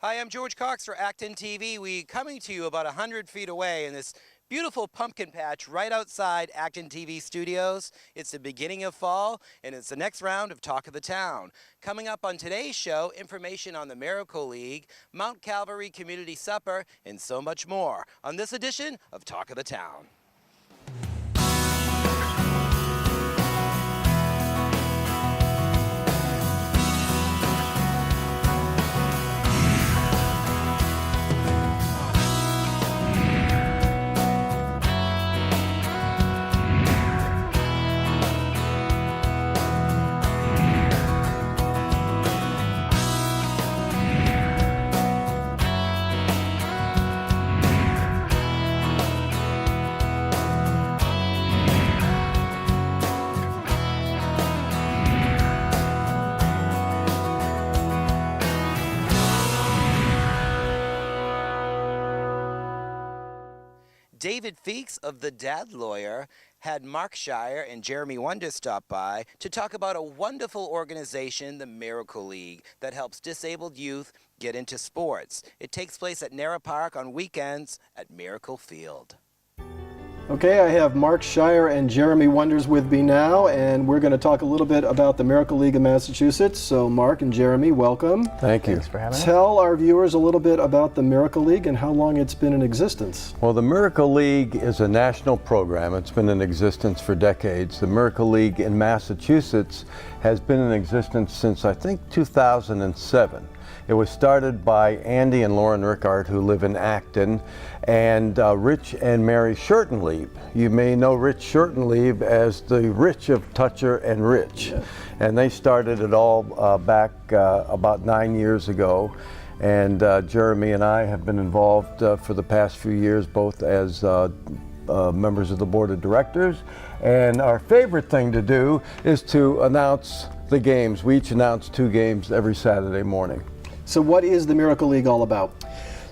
Hi, I'm George Cox for ActonTV. We're coming to you about 100 feet away in this beautiful pumpkin patch right outside ActonTV studios. It's the beginning of fall, and it's the next round of Talk of the Town. Coming up on today's show, information on the Miracle League, Mount Calvary Community Supper, and so much more on this edition of Talk of the Town. David Feeks of The Dad Lawyer had Mark Shire and Jeremy Wonder stop by to talk about a wonderful organization, the Miracle League, that helps disabled youth get into sports. It takes place at Nara Park on weekends at Miracle Field. Okay, I have Mark Shire and Jeremy Wonders with me now, and we're going to talk a little bit about the Miracle League of Massachusetts. So Mark and Jeremy, welcome. Thank you. Thanks for having us. Tell our viewers a little bit about the Miracle League and how long it's been in existence. Well, the Miracle League is a national program. It's been in existence for decades. The Miracle League in Massachusetts has been in existence since, I think, 2007. It was started by Andy and Lauren Rickard, who live in Acton, and Rich and Mary Shortenlieb. You may know Rich Shortenlieb as the Rich of Toucher and Rich. Yeah. And they started it all back about 9 years ago. And Jeremy and I have been involved for the past few years, both as members of the board of directors. And our favorite thing to do is to announce the games. We each announce 2 games every Saturday morning. So what is the Miracle League all about?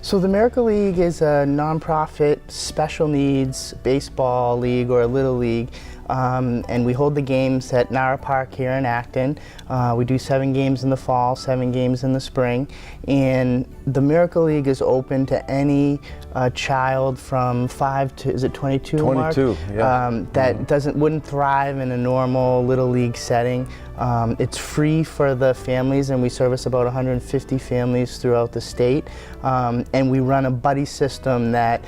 So the Miracle League is a nonprofit special needs baseball league or a little league, and we hold the games at Nara Park here in Acton. We do 7 games in the fall, 7 games in the spring, and the Miracle League is open to any child from 5 to, is it 22? 22, Mark? yeah. That wouldn't thrive in a normal little league setting. It's free for the families, and we service about 150 families throughout the state. And we run a buddy system that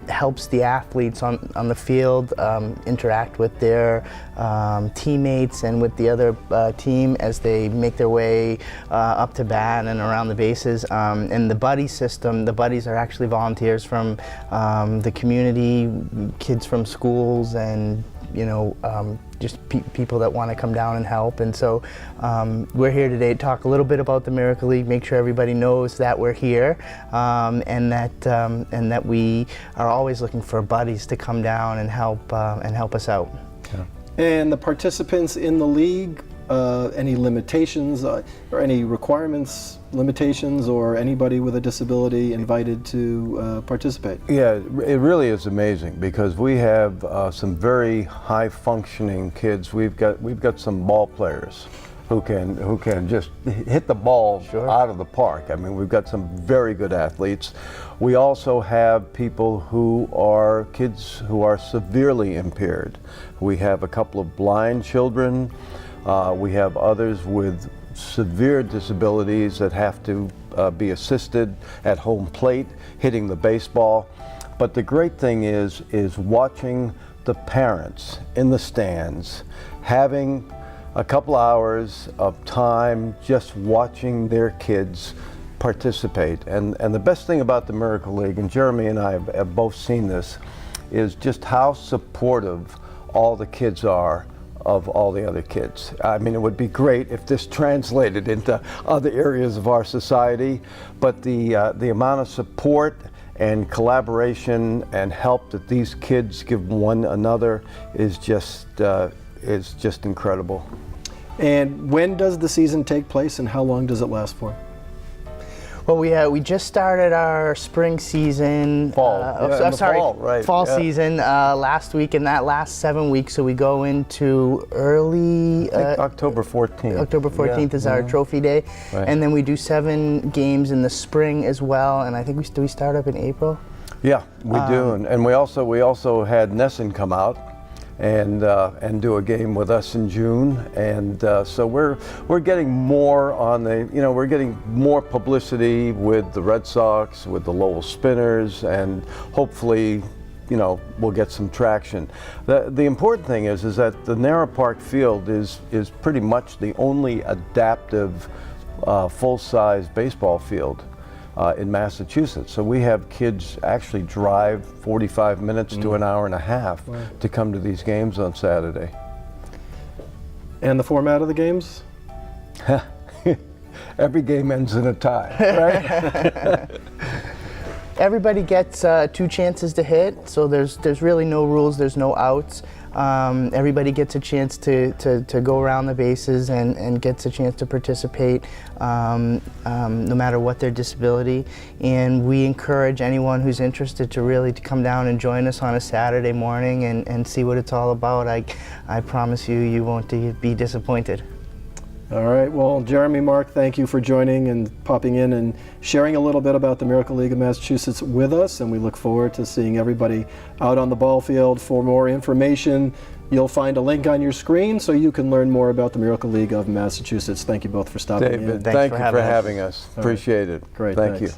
helps the athletes on the field interact with their teammates and with the other team as they make their way up to bat and around the bases. And the buddy system, the buddies are actually volunteers from the community, kids from schools, and just people that want to come down and help. And so we're here today to talk a little bit about the Miracle League, make sure everybody knows that we're here, and that we are always looking for buddies to come down and help us out. Yeah. And the participants in the league, any limitations or any requirements, limitations, or anybody with a disability invited to participate? Yeah, it really is amazing because we have some very high functioning kids. We've got some ball players who can just hit the ball out of the park. I mean, we've got some very good athletes. We also have people who are kids who are severely impaired. We have a couple of blind children. We have others with severe disabilities that have to be assisted at home plate, hitting the baseball. But the great thing is watching the parents in the stands, having a couple hours of time just watching their kids participate. And the best thing about the Miracle League, and Jeremy and I have both seen this, is just how supportive all the kids are of all the other kids. I mean, it would be great if this translated into other areas of our society, but the amount of support and collaboration and help that these kids give one another is just incredible. And when does the season take place, and how long does it last for? Well, we just started our spring season. Fall. I'm sorry, fall, right. fall yeah. season last week, and that lasts 7 weeks. So we go into early I think October 14th. October 14th is our trophy day, Right. and then we do 7 games in the spring as well. And I think we start up in April. Yeah, we do, and we also had Nesson come out and do a game with us in June, and so we're getting more on the, we're getting more publicity with the Red Sox, with the Lowell Spinners, and hopefully, we'll get some traction. The important thing is that the Narrow Park Field is pretty much the only adaptive full-size baseball field in Massachusetts. So we have kids actually drive 45 minutes to an hour and a half to come to these games on Saturday. And the format of the games? Every game ends in a tie, right? Everybody gets 2 chances to hit, so there's really no rules, there's no outs. Everybody gets a chance to go around the bases and gets a chance to participate no matter what their disability. And we encourage anyone who's interested to really come down and join us on a Saturday morning and see what it's all about. I promise you won't be disappointed. All right, well, Jeremy, Mark, thank you for joining and popping in and sharing a little bit about the Miracle League of Massachusetts with us, and we look forward to seeing everybody out on the ball field. For more information, you'll find a link on your screen so you can learn more about the Miracle League of Massachusetts. Thank you both for stopping in. David, thank you for having us. Appreciate it. Great, thank thanks. you.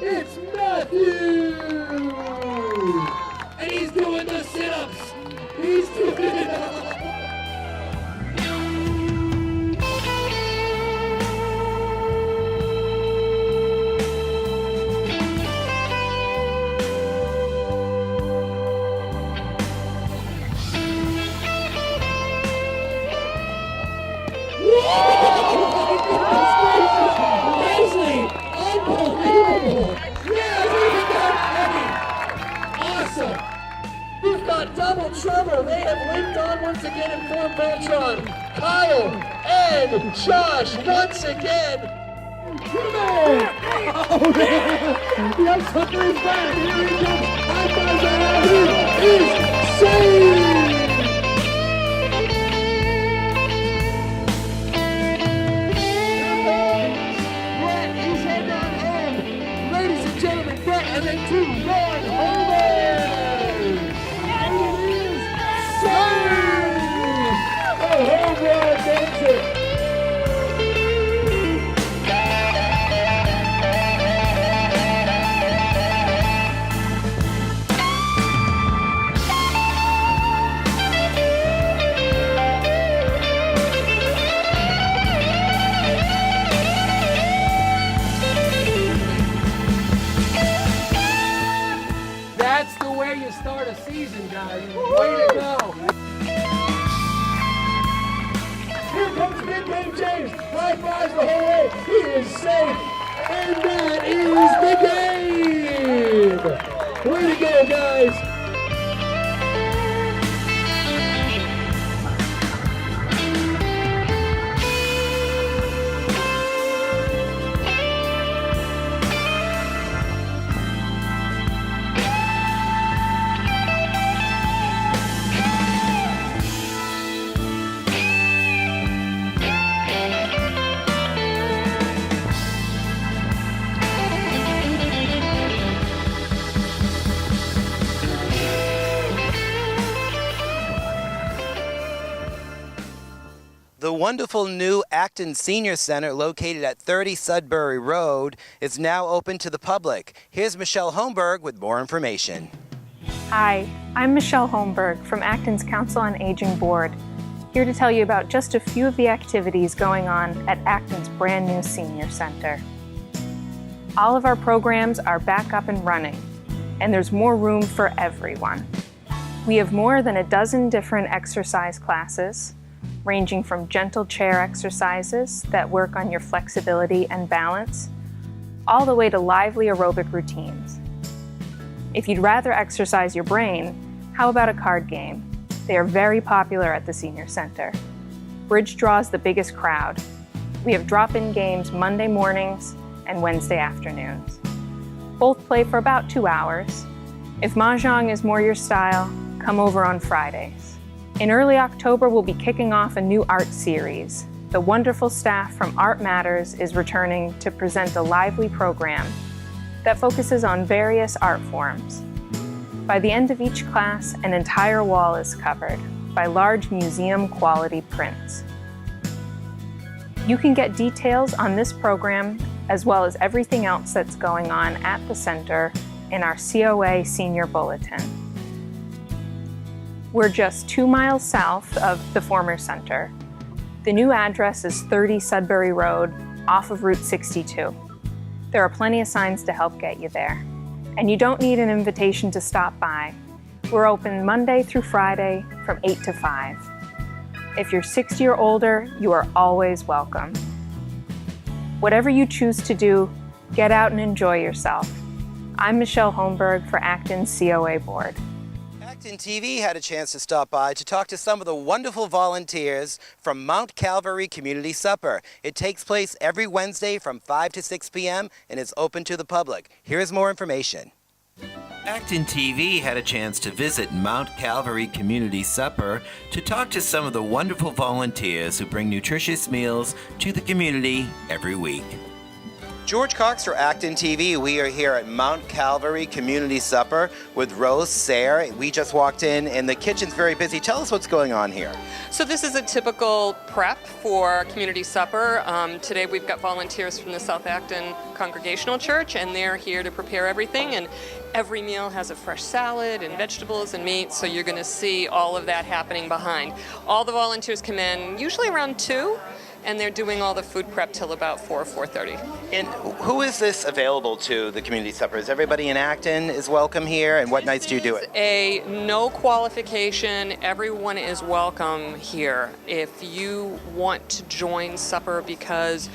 It's Matthew! And he's doing the sit-ups! He's doing it! Double trouble. They have linked on once again in Fort Beltron. Kyle and Josh once again. Oh man! The ice hunter is back. Here he comes. High fives around. He is saved. Brett is heading on home. Ladies and gentlemen, Brett and then 2 going homers. That's the way you start a season, guys. Way to go. Here comes Big Game James. High fives the whole way. He is safe. And that is the game. Way to go, guys. The wonderful new Acton Senior Center, located at 30 Sudbury Road, is now open to the public. Here's Michelle Holmberg with more information. Hi, I'm Michelle Holmberg from Acton's Council on Aging Board. Here to tell you about just a few of the activities going on at Acton's brand new senior center. All of our programs are back up and running, and there's more room for everyone. We have more than a dozen different exercise classes, ranging from gentle chair exercises that work on your flexibility and balance, all the way to lively aerobic routines. If you'd rather exercise your brain, how about a card game? They are very popular at the Senior Center. Bridge draws the biggest crowd. We have drop-in games Monday mornings and Wednesday afternoons. Both play for about 2 hours. If Mahjong is more your style, come over on Fridays. In early October, we'll be kicking off a new art series. The wonderful staff from Art Matters is returning to present a lively program that focuses on various art forms. By the end of each class, an entire wall is covered by large museum-quality prints. You can get details on this program, as well as everything else that's going on at the center, in our COA Senior Bulletin. We're just 2 miles south of the former center. The new address is 30 Sudbury Road, off of Route 62. There are plenty of signs to help get you there. And you don't need an invitation to stop by. We're open Monday through Friday from 8 to 5. If you're 60 or older, you are always welcome. Whatever you choose to do, get out and enjoy yourself. I'm Michelle Holmberg for Acton's COA Board. ActonTV had a chance to stop by to talk to some of the wonderful volunteers from Mount Calvary Community Supper. It takes place every Wednesday from 5 to 6 p.m. and is open to the public. Here's more information. ActonTV had a chance to visit Mount Calvary Community Supper to talk to some of the wonderful volunteers who bring nutritious meals to the community every week. George Cox for ActonTV. We are here at Mount Calvary Community Supper with Rose Sayre. We just walked in and the kitchen's very busy. Tell us what's going on here. So this is a typical prep for community supper. Today we've got volunteers from the South Acton Congregational Church, and they're here to prepare everything. And every meal has a fresh salad and vegetables and meat, so you're going to see all of that happening behind. All the volunteers come in usually around 2. And they're doing all the food prep till about 4 or 4:30. And who is this available to, the community supper? Is everybody in Acton is welcome here? And what nights do you do it? A no qualification, everyone is welcome here. If you want to join supper because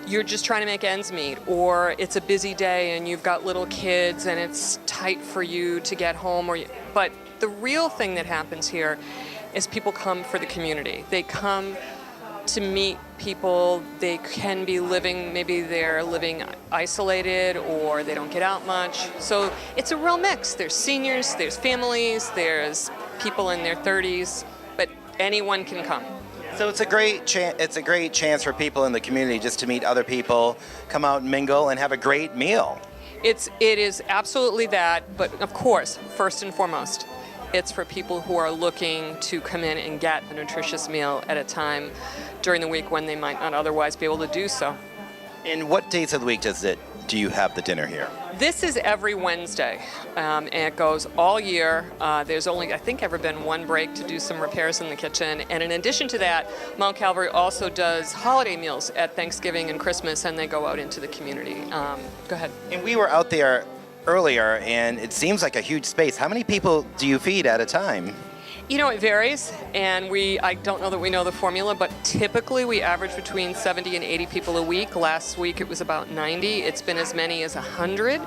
you're just trying to make ends meet, or it's a busy day and you've got little kids and it's tight for you to get home, but the real thing that happens here is people come for the community. They come to meet people. They can be living, maybe they're living isolated or they don't get out much. So it's a real mix. There's seniors, there's families, there's people in their 30s, but anyone can come. So it's a great chance for people in the community just to meet other people, come out and mingle and have a great meal. It is absolutely that, but of course, first and foremost, it's for people who are looking to come in and get a nutritious meal at a time during the week when they might not otherwise be able to do so. And what days of the week do you have the dinner here? This is every Wednesday, and it goes all year. There's only, I think, ever been one break to do some repairs in the kitchen. And in addition to that, Mount Calvary also does holiday meals at Thanksgiving and Christmas, and they go out into the community. Go ahead. And we were out there earlier, and it seems like a huge space. How many people do you feed at a time? You know, it varies, and I don't know that we know the formula, but typically we average between 70 and 80 people a week. Last week it was about 90. It's been as many as 100.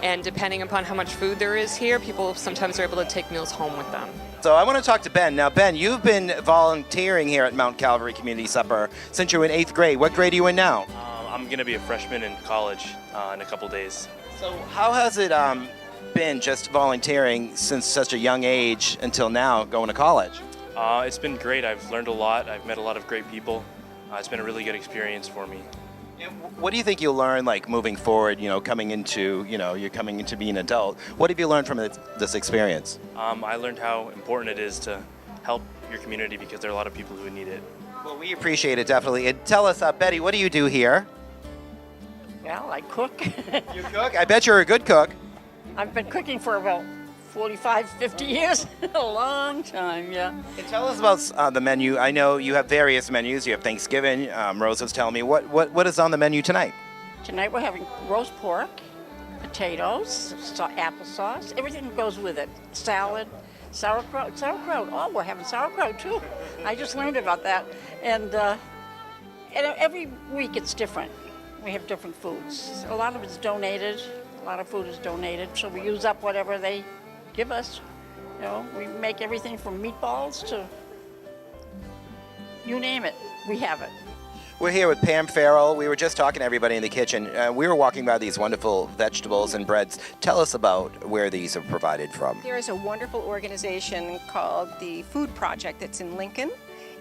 And depending upon how much food there is here, people sometimes are able to take meals home with them. So I want to talk to Ben. Now, Ben, you've been volunteering here at Mount Calvary Community Supper since you were in 8th grade. What grade are you in now? I'm going to be a freshman in college in a couple days. So how has it been just volunteering since such a young age until now going to college? It's been great. I've learned a lot. I've met a lot of great people. It's been a really good experience for me. What do you think you'll learn, like, moving forward, coming into, you're coming into being an adult? What have you learned from this experience? I learned how important it is to help your community because there are a lot of people who need it. Well, we appreciate it, definitely. And tell us, Betty, what do you do here? Well, I cook. You cook? I bet you're a good cook. I've been cooking for about 45, 50 years. A long time, yeah. And tell us about the menu. I know you have various menus. You have Thanksgiving. Rose was telling me. What is on the menu tonight? Tonight we're having roast pork, potatoes, applesauce, everything that goes with it. Salad, sauerkraut. Oh, we're having sauerkraut too. I just learned about that. And every week it's different. We have different foods. A lot of it's donated. A lot of food is donated, so we use up whatever they give us. You know, we make everything from meatballs to you name it, we have it. We're here with Pam Farrell. We were just talking to everybody in the kitchen. We were walking by these wonderful vegetables and breads. Tell us about where these are provided from. There is a wonderful organization called the Food Project that's in Lincoln.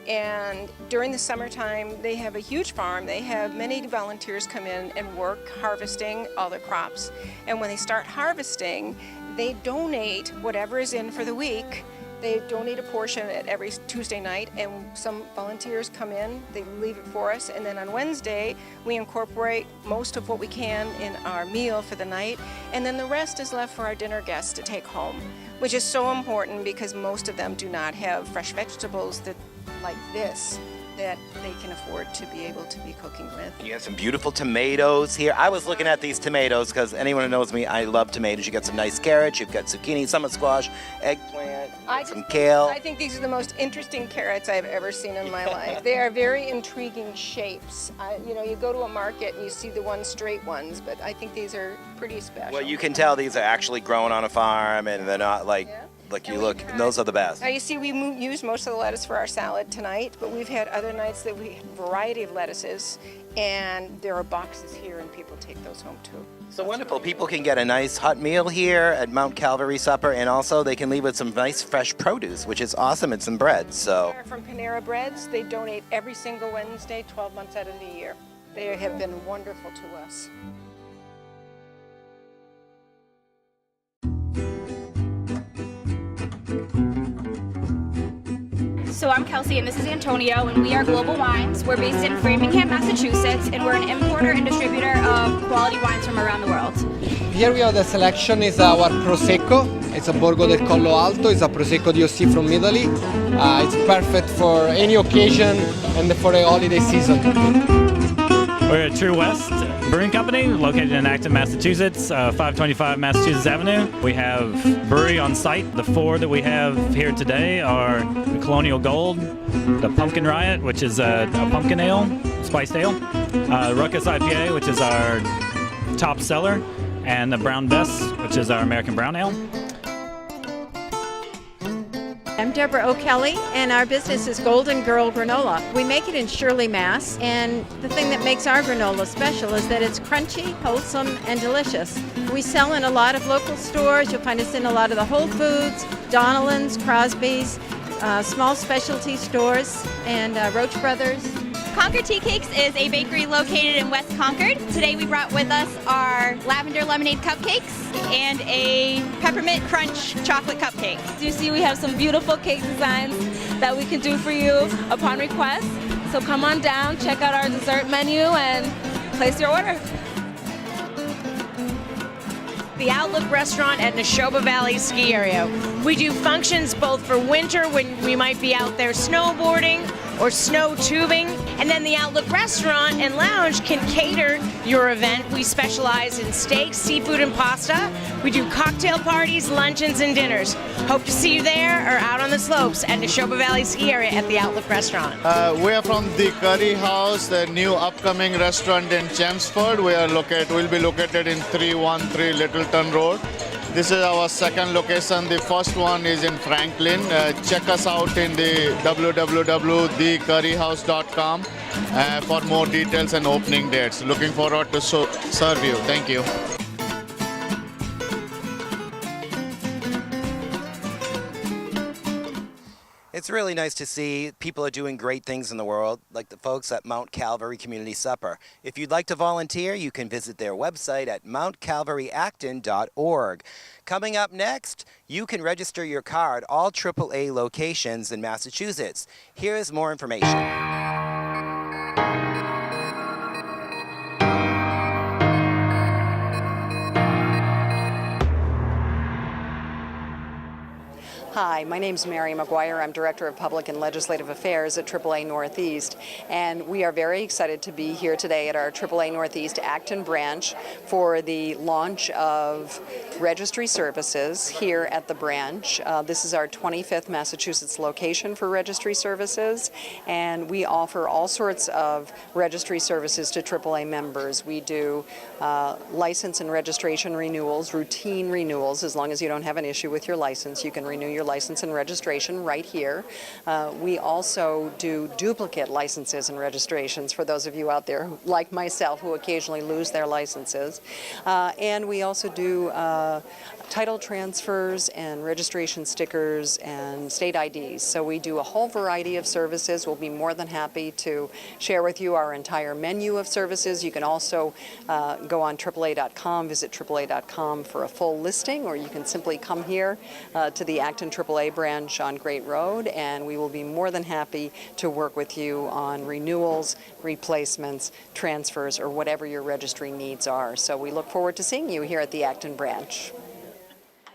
And during the summertime, they have a huge farm. They have many volunteers come in and work harvesting all the crops. And when they start harvesting, they donate whatever is in for the week. They donate a portion at every Tuesday night, and some volunteers come in, they leave it for us, and then on Wednesday, we incorporate most of what we can in our meal for the night, and then the rest is left for our dinner guests to take home, which is so important because most of them do not have fresh vegetables that like this that they can afford to be able to be cooking with. You have some beautiful tomatoes here. I was looking at these tomatoes because anyone who knows me, I love tomatoes. You got some nice carrots, you've got zucchini, summit squash, eggplant, some kale. I think these are the most interesting carrots I've ever seen in my life. They are very intriguing shapes. You know, you go to a market and you see the one straight ones, but I think these are pretty special. Well, you can tell these are actually grown on a farm and they're not like you look, and those are the best. Now you see we use most of the lettuce for our salad tonight, but we've had other nights that we have a variety of lettuces, and there are boxes here and people take those home too. So wonderful. People can get a nice hot meal here at Mount Calvary Supper, and also they can leave with some nice fresh produce, which is awesome, and some bread. So from Panera Breads, they donate every single Wednesday, 12 months out of the year. They have been wonderful to us. So I'm Kelsey and this is Antonio, and we are Global Wines. We're based in Framingham, Massachusetts, and we're an importer and distributor of quality wines from around the world. Here we have the selection is our Prosecco. It's a Borgo del Collo Alto. It's a Prosecco DOC from Italy. It's perfect for any occasion and for a holiday season. We're at True West Brewing Company, located in Acton, Massachusetts, 525 Massachusetts Avenue. We have brewery on site. The four that we have here today are the Colonial Gold, the Pumpkin Riot, which is a pumpkin ale, spiced ale, Ruckus IPA, which is our top seller, and the Brown Bess, which is our American Brown Ale. I'm Deborah O'Kelly, and our business is Golden Girl Granola. We make it in Shirley, Mass, and the thing that makes our granola special is that it's crunchy, wholesome, and delicious. We sell in a lot of local stores. You'll find us in a lot of the Whole Foods, Donnellan's, Crosby's, small specialty stores, and Roach Brothers. Concord Tea Cakes is a bakery located in West Concord. Today we brought with us our lavender lemonade cupcakes and a peppermint crunch chocolate cupcake. You see we have some beautiful cake designs that we can do for you upon request. So come on down, check out our dessert menu, and place your order. The Outlook Restaurant at Neshoba Valley Ski Area. We do functions both for winter when we might be out there snowboarding or snow tubing, and then the Outlook Restaurant and Lounge can cater your event. We specialize in steaks, seafood, and pasta. We do cocktail parties, luncheons, and dinners. Hope to see you there or out on the slopes at Neshoba Valley Ski Area at the Outlook Restaurant. We are from the Curry House, the new upcoming restaurant in Chelmsford. We'll be located in 313 Littleton Road. This is our second location. The first one is in Franklin. Check us out in the www.thecurryhouse.com for more details and opening dates. Looking forward to serve you. Thank you. It's really nice to see people are doing great things in the world, like the folks at Mount Calvary Community Supper. If you'd like to volunteer, you can visit their website at mountcalvaryacton.org. Coming up next, you can register your car at all AAA locations in Massachusetts. Here's more information. Hi, my name's Mary McGuire. I'm Director of Public and Legislative Affairs at AAA Northeast, and we are very excited to be here today at our AAA Northeast Acton branch for the launch of Registry Services here at the branch. This is our 25th Massachusetts location for Registry Services, and we offer all sorts of registry services to AAA members. We do license and registration renewals, routine renewals. As long as you don't have an issue with your license, you can renew your license and registration right here. We also do duplicate licenses and registrations for those of you out there, like myself, who occasionally lose their licenses. And we also do title transfers and registration stickers and state IDs. So we do a whole variety of services. We'll be more than happy to share with you our entire menu of services. You can also go on AAA.com, visit AAA.com for a full listing, or you can simply come here to the Acton AAA branch on Great Road, and we will be more than happy to work with you on renewals, replacements, transfers, or whatever your registry needs are. So we look forward to seeing you here at the Acton branch.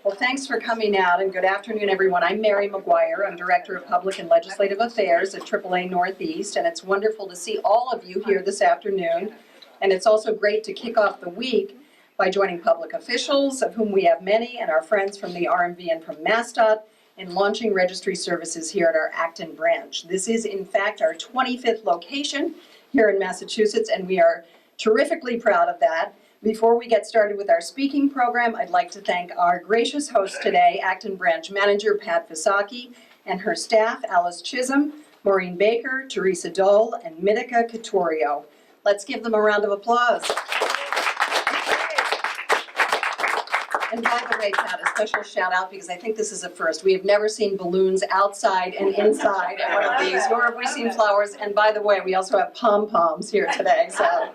Well, thanks for coming out, and good afternoon, everyone. I'm Mary McGuire. I'm Director of Public and Legislative Affairs at AAA Northeast, and it's wonderful to see all of you here this afternoon. And it's also great to kick off the week by joining public officials, of whom we have many, and our friends from the RMV and from MassDOT, in launching Registry Services here at our Acton branch. This is, in fact, our 25th location here in Massachusetts, and we are terrifically proud of that. Before we get started with our speaking program, I'd like to thank our gracious host today, Acton Branch Manager Pat Visacki, and her staff, Alice Chisholm, Maureen Baker, Teresa Dole, and Mitika Katorio. Let's give them a round of applause. And by the way, Pat, a special shout out, because I think this is a first. We have never seen balloons outside and inside at one of these, nor have we seen flowers. And by the way, we also have pom-poms here today. So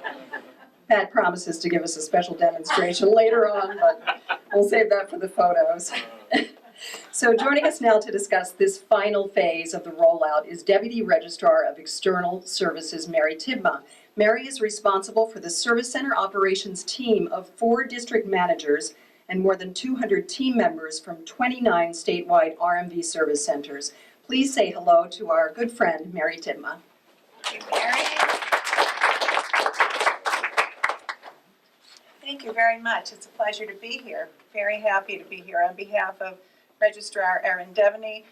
Pat promises to give us a special demonstration later on, but we'll save that for the photos. So joining us now to discuss this final phase of the rollout is Deputy Registrar of External Services, Mary Tibma. Mary is responsible for the Service Center Operations team of 4 district managers and more than 200 team members from 29 statewide RMV service centers. Please say hello to our good friend, Mary Tibma. Thank you, Mary. Thank you very much. It's a pleasure to be here. Very happy to be here on behalf of Registrar Erin Devaney.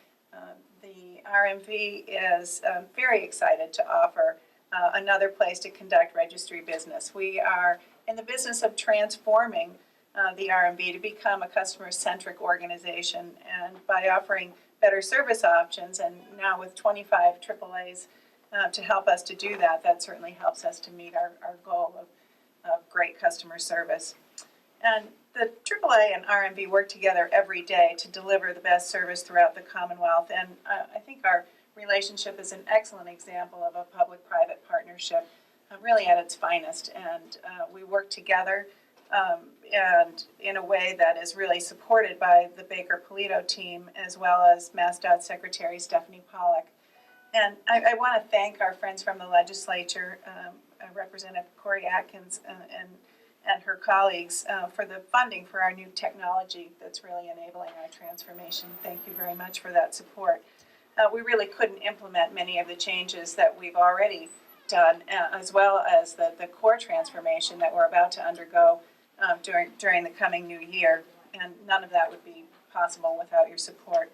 The RMV is very excited to offer another place to conduct registry business. We are in the business of transforming the RMV to become a customer-centric organization, and by offering better service options, and now with 25 AAAs to help us to do that, that certainly helps us to meet our goal of great customer service. And the AAA and RMV work together every day to deliver the best service throughout the Commonwealth, and I think our relationship is an excellent example of a public-private partnership, really at its finest. And we work together and in a way that is really supported by the Baker-Polito team, as well as MassDOT Secretary Stephanie Pollack. And I want to thank our friends from the legislature, Representative Corey Atkins and her colleagues for the funding for our new technology that's really enabling our transformation. Thank you very much for that support. We really couldn't implement many of the changes that we've already done, as well as the core transformation that we're about to undergo during the coming new year, and none of that would be possible without your support.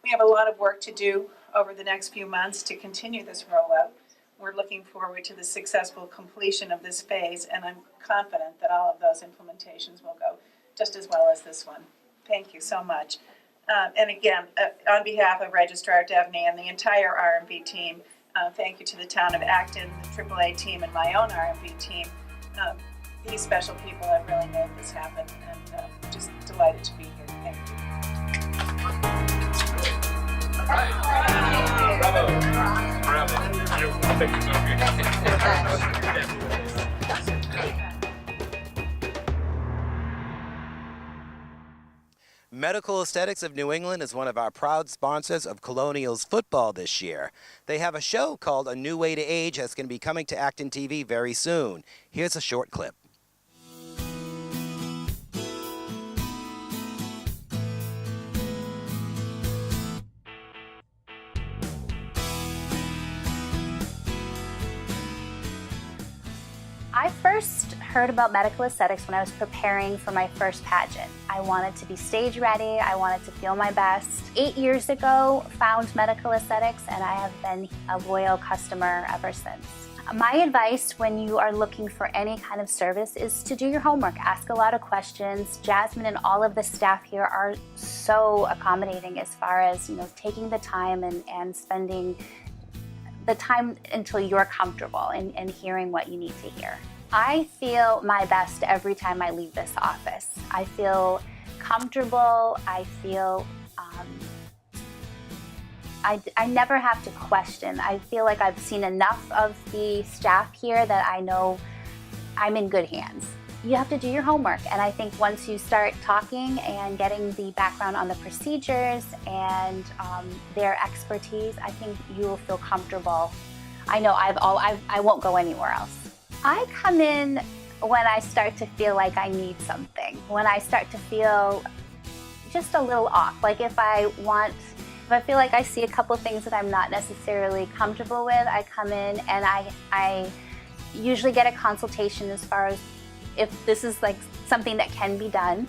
We have a lot of work to do over the next few months to continue this rollout. We're looking forward to the successful completion of this phase, and I'm confident that all of those implementations will go just as well as this one. Thank you so much. And again, on behalf of Registrar Devaney and the entire RMV team, thank you to the town of Acton, the AAA team, and my own RMV team. These special people have really made this happen, and just delighted to be here. Thank you. Bravo. Medical Aesthetics of New England is one of our proud sponsors of Colonials football this year. They have a show called A New Way to Age that's going to be coming to ActonTV very soon. Here's a short clip. I first heard about medical aesthetics when I was preparing for my first pageant. I wanted to be stage ready, I wanted to feel my best. 8 years ago, found medical aesthetics, and I have been a loyal customer ever since. My advice when you are looking for any kind of service is to do your homework, ask a lot of questions. Jasmine and all of the staff here are so accommodating as far as, taking the time and spending the time until you're comfortable and hearing what you need to hear. I feel my best every time I leave this office. I feel comfortable, I feel I never have to question. I feel like I've seen enough of the staff here that I know I'm in good hands. You have to do your homework, and I think once you start talking and getting the background on the procedures and their expertise, I think you will feel comfortable. I know I won't go anywhere else. I come in when I start to feel like I need something, when I start to feel just a little off, like if I feel like I see a couple things that I'm not necessarily comfortable with, I come in and I usually get a consultation as far as if this is like something that can be done,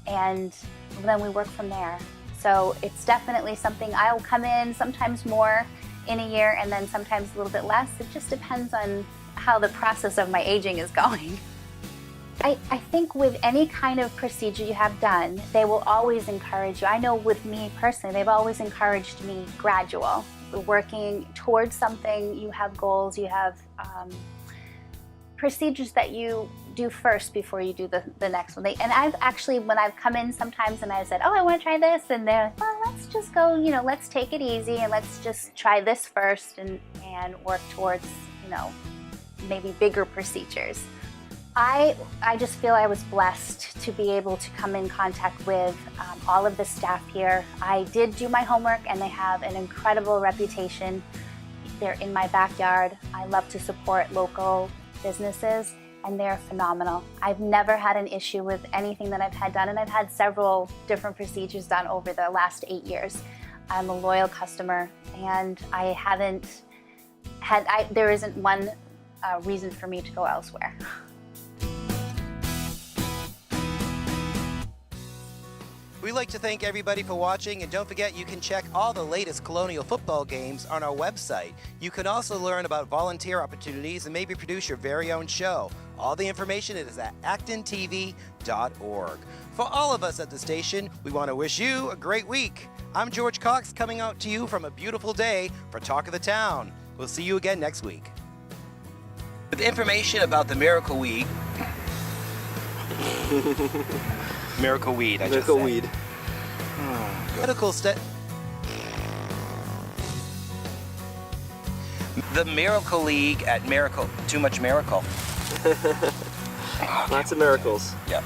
and then we work from there. So it's definitely something I'll come in sometimes more in a year and then sometimes a little bit less. It just depends on how the process of my aging is going. I think with any kind of procedure you have done, they will always encourage you. I know with me personally, they've always encouraged me gradual, working towards something. You have goals, you have procedures that you do first before you do the next one. And I've actually, when I've come in sometimes and I've said, oh, I want to try this, and they're like, well, let's just go, let's take it easy and let's just try this first and work towards, maybe bigger procedures. I just feel I was blessed to be able to come in contact with all of the staff here. I did do my homework, and they have an incredible reputation. They're in my backyard. I love to support local businesses, and they're phenomenal. I've never had an issue with anything that I've had done, and I've had several different procedures done over the last 8 years. I'm a loyal customer, and I haven't had, there isn't one reason for me to go elsewhere. We'd like to thank everybody for watching, and don't forget you can check all the latest Colonial football games on our website. You can also learn about volunteer opportunities and maybe produce your very own show. All the information is at ActonTV.org. For all of us at the station, we want to wish you a great week. I'm George Cox, coming out to you from a beautiful day for Talk of the Town. We'll see you again next week. With information about the Miracle Weed. Miracle Weed, I just said. Miracle Weed. Medical The Miracle League at Miracle. Too much miracle. Lots of miracles. Yep.